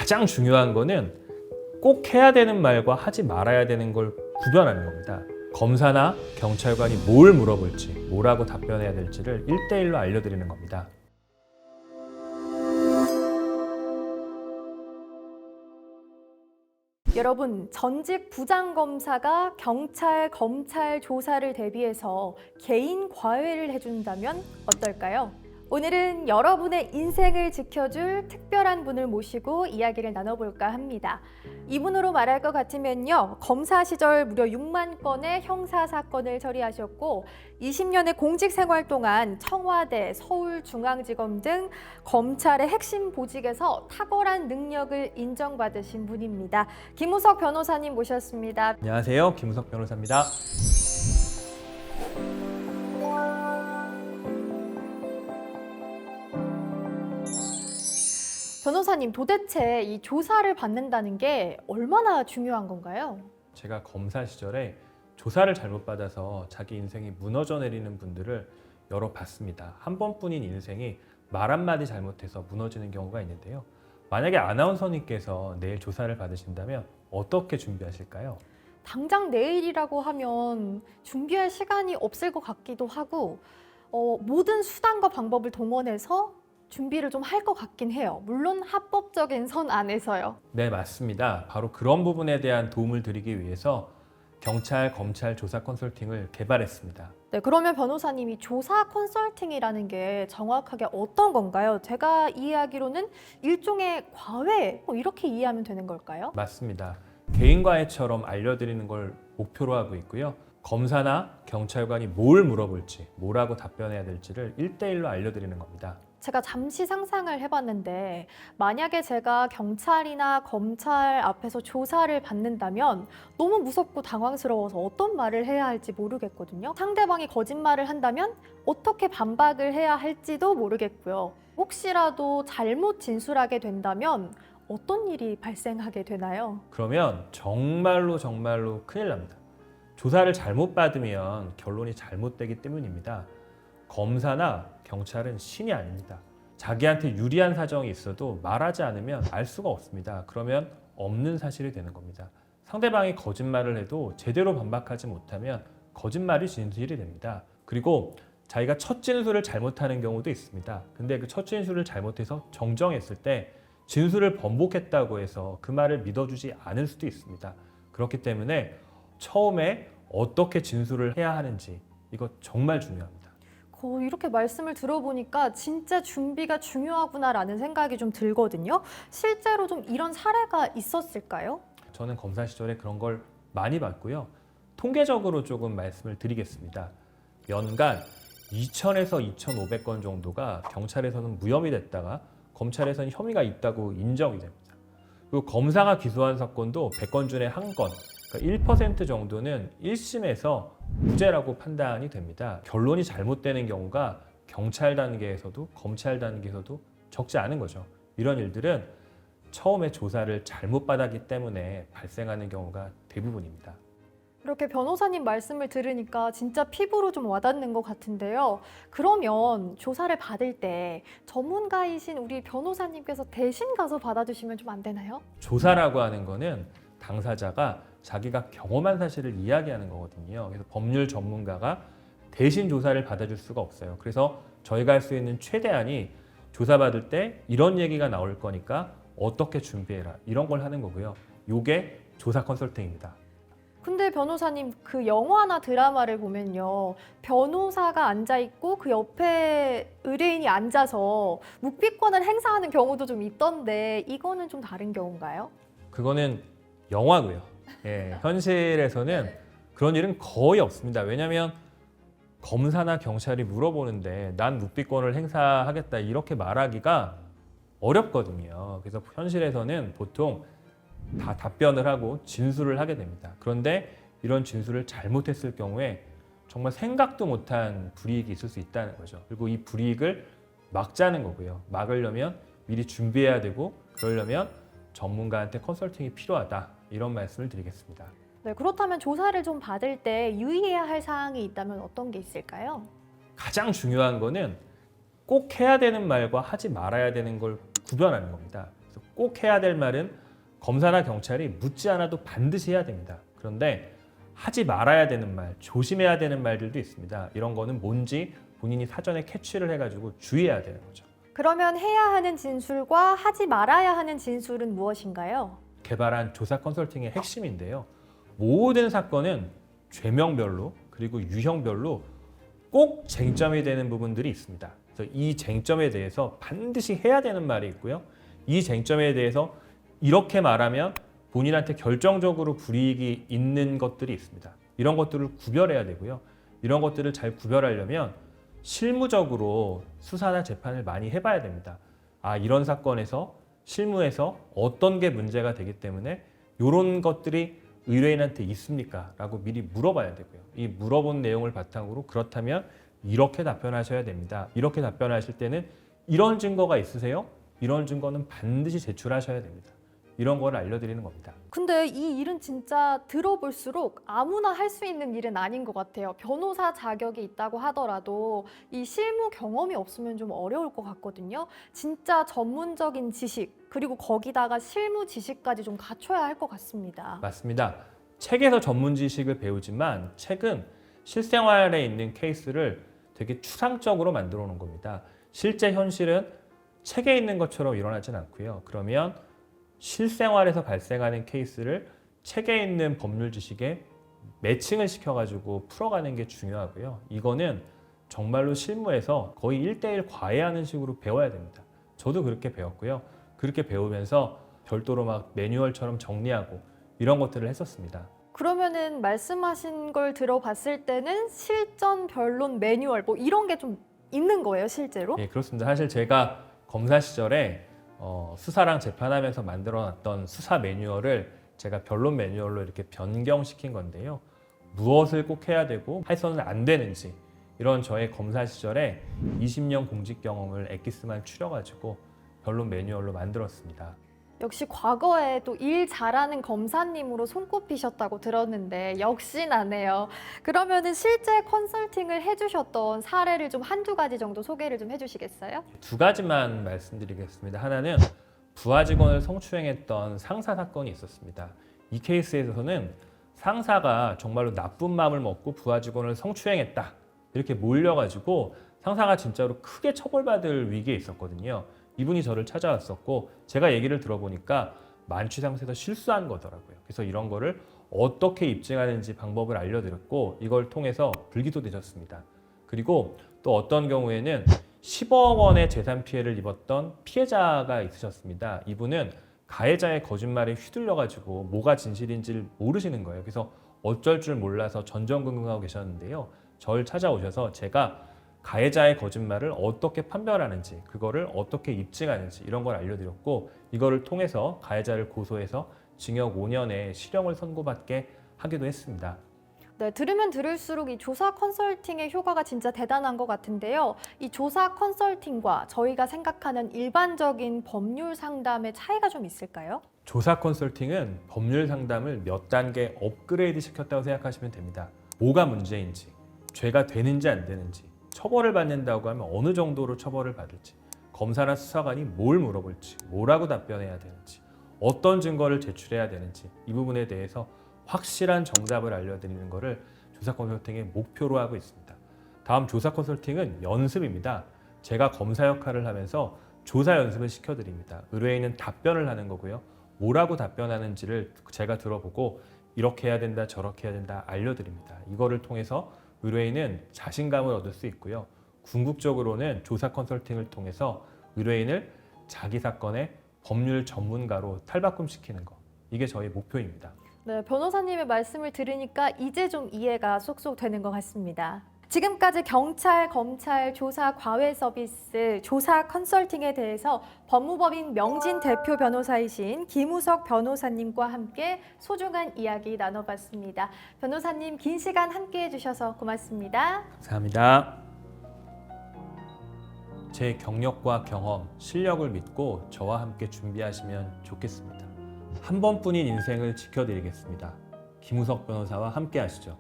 가장 중요한 거는 꼭 해야 되는 말과 하지 말아야 되는 걸 구별하는 겁니다. 검사나 경찰관이 뭘 물어볼지, 뭐라고 답변해야 될지를 1대1로 알려드리는 겁니다. 여러분, 전직 부장검사가 경찰, 검찰 조사를 대비해서 개인 과외를 해준다면 어떨까요? 오늘은 여러분의 인생을 지켜줄 특별한 분을 모시고 이야기를 나눠볼까 합니다. 이분으로 말할 것 같으면요, 검사 시절 무려 6만 건의 형사사건을 처리하셨고 20년의 공직 생활 동안 청와대, 서울중앙지검 등 검찰의 핵심 보직에서 탁월한 능력을 인정받으신 분입니다. 김우석 변호사님 모셨습니다. 안녕하세요. 김우석 변호사입니다. 변호사님, 도대체 이 조사를 받는다는 게 얼마나 중요한 건가요? 제가 검사 시절에 조사를 잘못 받아서 자기 인생이 무너져 내리는 분들을 여러 봤습니다. 한 번뿐인 인생이 말 한마디 잘못해서 무너지는 경우가 있는데요. 만약에 아나운서님께서 내일 조사를 받으신다면 어떻게 준비하실까요? 당장 내일이라고 하면 준비할 시간이 없을 것 같기도 하고 모든 수단과 방법을 동원해서 준비를 좀 할 것 같긴 해요. 물론 합법적인 선 안에서요. 네, 맞습니다. 바로 그런 부분에 대한 도움을 드리기 위해서 경찰, 검찰 조사 컨설팅을 개발했습니다. 네, 그러면 변호사님이 조사 컨설팅이라는 게 정확하게 어떤 건가요? 제가 이해하기로는 일종의 과외, 이렇게 이해하면 되는 걸까요? 맞습니다. 개인 과외처럼 알려드리는 걸 목표로 하고 있고요. 검사나 경찰관이 뭘 물어볼지, 뭐라고 답변해야 될지를 1대1로 알려드리는 겁니다. 제가 잠시 상상을 해봤는데 만약에 제가 경찰이나 검찰 앞에서 조사를 받는다면 너무 무섭고 당황스러워서 어떤 말을 해야 할지 모르겠거든요. 상대방이 거짓말을 한다면 어떻게 반박을 해야 할지도 모르겠고요. 혹시라도 잘못 진술하게 된다면 어떤 일이 발생하게 되나요? 그러면 정말로 큰일 납니다. 조사를 잘못 받으면 결론이 잘못되기 때문입니다. 검사나 경찰은 신이 아닙니다. 자기한테 유리한 사정이 있어도 말하지 않으면 알 수가 없습니다. 그러면 없는 사실이 되는 겁니다. 상대방이 거짓말을 해도 제대로 반박하지 못하면 거짓말이 진실이 됩니다. 그리고 자기가 첫 진술을 잘못하는 경우도 있습니다. 근데 그 첫 진술을 잘못해서 정정했을 때 진술을 번복했다고 해서 그 말을 믿어주지 않을 수도 있습니다. 그렇기 때문에 처음에 어떻게 진술을 해야 하는지 이거 정말 중요합니다. 이렇게 말씀을 들어보니까 진짜 준비가 중요하구나라는 생각이 좀 들거든요. 실제로 좀 이런 사례가 있었을까요? 저는 검사 시절에 그런 걸 많이 봤고요. 통계적으로 조금 말씀을 드리겠습니다. 연간 2,000에서 2,500건 정도가 경찰에서는 무혐의 됐다가 검찰에서는 혐의가 있다고 인정이 됩니다. 그리고 검사가 기소한 사건도 100건 중에 1건, 그러니까 1% 정도는 1심에서 무죄라고 판단이 됩니다. 결론이 잘못되는 경우가 경찰 단계에서도 검찰 단계에서도 적지 않은 거죠. 이런 일들은 처음에 조사를 잘못 받았기 때문에 발생하는 경우가 대부분입니다. 이렇게 변호사님 말씀을 들으니까 진짜 피부로 좀 와닿는 것 같은데요. 그러면 조사를 받을 때 전문가이신 우리 변호사님께서 대신 가서 받아주시면 좀 안 되나요? 조사라고 하는 거는 당사자가 자기가 경험한 사실을 이야기하는 거거든요. 그래서 법률 전문가가 대신 조사를 받아줄 수가 없어요. 그래서 저희가 할 수 있는 최대한이 조사받을 때 이런 얘기가 나올 거니까 어떻게 준비해라 이런 걸 하는 거고요. 이게 조사 컨설팅입니다. 근데 변호사님, 그 영화나 드라마를 보면요, 변호사가 앉아있고 그 옆에 의뢰인이 앉아서 묵비권을 행사하는 경우도 좀 있던데 이거는 좀 다른 경우인가요? 그거는 영화고요. 예, 현실에서는 그런 일은 거의 없습니다. 왜냐하면 검사나 경찰이 물어보는데 난 묵비권을 행사하겠다 이렇게 말하기가 어렵거든요. 그래서 현실에서는 보통 다 답변을 하고 진술을 하게 됩니다. 그런데 이런 진술을 잘못했을 경우에 정말 생각도 못한 불이익이 있을 수 있다는 거죠. 그리고 이 불이익을 막자는 거고요. 막으려면 미리 준비해야 되고 그러려면 전문가한테 컨설팅이 필요하다. 이런 말씀을 드리겠습니다. 네, 그렇다면 조사를 좀 받을 때 유의해야 할 사항이 있다면 어떤 게 있을까요? 가장 중요한 거는 꼭 해야 되는 말과 하지 말아야 되는 걸 구별하는 겁니다. 그래서 꼭 해야 될 말은 검사나 경찰이 묻지 않아도 반드시 해야 됩니다. 그런데 하지 말아야 되는 말, 조심해야 되는 말들도 있습니다. 이런 거는 뭔지 본인이 사전에 캐치를 해가지고 주의해야 되는 거죠. 그러면 해야 하는 진술과 하지 말아야 하는 진술은 무엇인가요? 개발한 조사 컨설팅의 핵심인데요. 모든 사건은 죄명별로 그리고 유형별로 꼭 쟁점이 되는 부분들이 있습니다. 그래서 이 쟁점에 대해서 반드시 해야 되는 말이 있고요. 이 쟁점에 대해서 이렇게 말하면 본인한테 결정적으로 불이익이 있는 것들이 있습니다. 이런 것들을 구별해야 되고요. 이런 것들을 잘 구별하려면 실무적으로 수사나 재판을 많이 해봐야 됩니다. 아, 이런 사건에서 실무에서 어떤 게 문제가 되기 때문에 이런 것들이 의뢰인한테 있습니까? 라고 미리 물어봐야 되고요. 이 물어본 내용을 바탕으로 그렇다면 이렇게 답변하셔야 됩니다. 이렇게 답변하실 때는 이런 증거가 있으세요? 이런 증거는 반드시 제출하셔야 됩니다. 이런 걸 알려드리는 겁니다. 근데 이 일은 진짜 들어볼수록 아무나 할 수 있는 일은 아닌 것 같아요. 변호사 자격이 있다고 하더라도 이 실무 경험이 없으면 좀 어려울 것 같거든요. 진짜 전문적인 지식, 그리고 거기다가 실무 지식까지 좀 갖춰야 할 것 같습니다. 맞습니다. 책에서 전문 지식을 배우지만 책은 실생활에 있는 케이스를 되게 추상적으로 만들어 놓은 겁니다. 실제 현실은 책에 있는 것처럼 일어나진 않고요. 그러면 실생활에서 발생하는 케이스를 책에 있는 법률 지식에 매칭을 시켜가지고 풀어가는 게 중요하고요. 이거는 정말로 실무에서 거의 1대1 과외하는 식으로 배워야 됩니다. 저도 그렇게 배웠고요. 그렇게 배우면서 별도로 막 매뉴얼처럼 정리하고 이런 것들을 했었습니다. 그러면은 말씀하신 걸 들어봤을 때는 실전 변론 매뉴얼 뭐 이런 게 좀 있는 거예요, 실제로? 예, 그렇습니다. 사실 제가 검사 시절에 수사랑 재판하면서 만들어놨던 수사 매뉴얼을 제가 변론 매뉴얼로 이렇게 변경시킨 건데요. 무엇을 꼭 해야 되고 해서는 안 되는지 이런 저의 검사 시절에 20년 공직 경험을 엑기스만 추려가지고 변론 매뉴얼로 만들었습니다. 역시 과거에 또 일 잘하는 검사님으로 손꼽히셨다고 들었는데 역시 나네요. 그러면은 실제 컨설팅을 해주셨던 사례를 좀 한두 가지 정도 소개를 좀 해주시겠어요? 두 가지만 말씀드리겠습니다. 하나는 부하 직원을 성추행했던 상사 사건이 있었습니다. 이 케이스에서는 상사가 정말로 나쁜 마음을 먹고 부하 직원을 성추행했다 이렇게 몰려가지고 상사가 진짜로 크게 처벌받을 위기에 있었거든요. 이분이 저를 찾아왔었고 제가 얘기를 들어보니까 만취상태에서 실수한 거더라고요. 그래서 이런 거를 어떻게 입증하는지 방법을 알려드렸고 이걸 통해서 불기소되셨습니다. 그리고 또 어떤 경우에는 10억 원의 재산 피해를 입었던 피해자가 있으셨습니다. 이분은 가해자의 거짓말에 휘둘려가지고 뭐가 진실인지를 모르시는 거예요. 그래서 어쩔 줄 몰라서 전전긍긍하고 계셨는데요. 저를 찾아오셔서 제가 가해자의 거짓말을 어떻게 판별하는지, 그거를 어떻게 입증하는지 이런 걸 알려드렸고 이거를 통해서 가해자를 고소해서 징역 5년의 실형을 선고받게 하기도 했습니다. 네, 들으면 들을수록 이 조사 컨설팅의 효과가 진짜 대단한 것 같은데요. 이 조사 컨설팅과 저희가 생각하는 일반적인 법률 상담의 차이가 좀 있을까요? 조사 컨설팅은 법률 상담을 몇 단계 업그레이드 시켰다고 생각하시면 됩니다. 뭐가 문제인지, 죄가 되는지 안 되는지, 처벌을 받는다고 하면 어느 정도로 처벌을 받을지, 검사나 수사관이 뭘 물어볼지, 뭐라고 답변해야 되는지, 어떤 증거를 제출해야 되는지 이 부분에 대해서 확실한 정답을 알려드리는 것을 조사 컨설팅의 목표로 하고 있습니다. 다음 조사 컨설팅은 연습입니다. 제가 검사 역할을 하면서 조사 연습을 시켜드립니다. 의뢰인은 답변을 하는 거고요. 뭐라고 답변하는지를 제가 들어보고 이렇게 해야 된다, 저렇게 해야 된다 알려드립니다. 이거를 통해서 의뢰인은 자신감을 얻을 수 있고요. 궁극적으로는 조사 컨설팅을 통해서 의뢰인을 자기 사건의 법률 전문가로 탈바꿈시키는 것. 이게 저희 목표입니다. 네, 변호사님의 말씀을 들으니까 이제 좀 이해가 쏙쏙 되는 것 같습니다. 지금까지 경찰, 검찰, 조사 과외 서비스, 조사 컨설팅에 대해서 법무법인 명진 대표 변호사이신 김우석 변호사님과 함께 소중한 이야기 나눠봤습니다. 변호사님 긴 시간 함께 해주셔서 고맙습니다. 감사합니다. 제 경력과 경험, 실력을 믿고 저와 함께 준비하시면 좋겠습니다. 한 번뿐인 인생을 지켜드리겠습니다. 김우석 변호사와 함께 하시죠.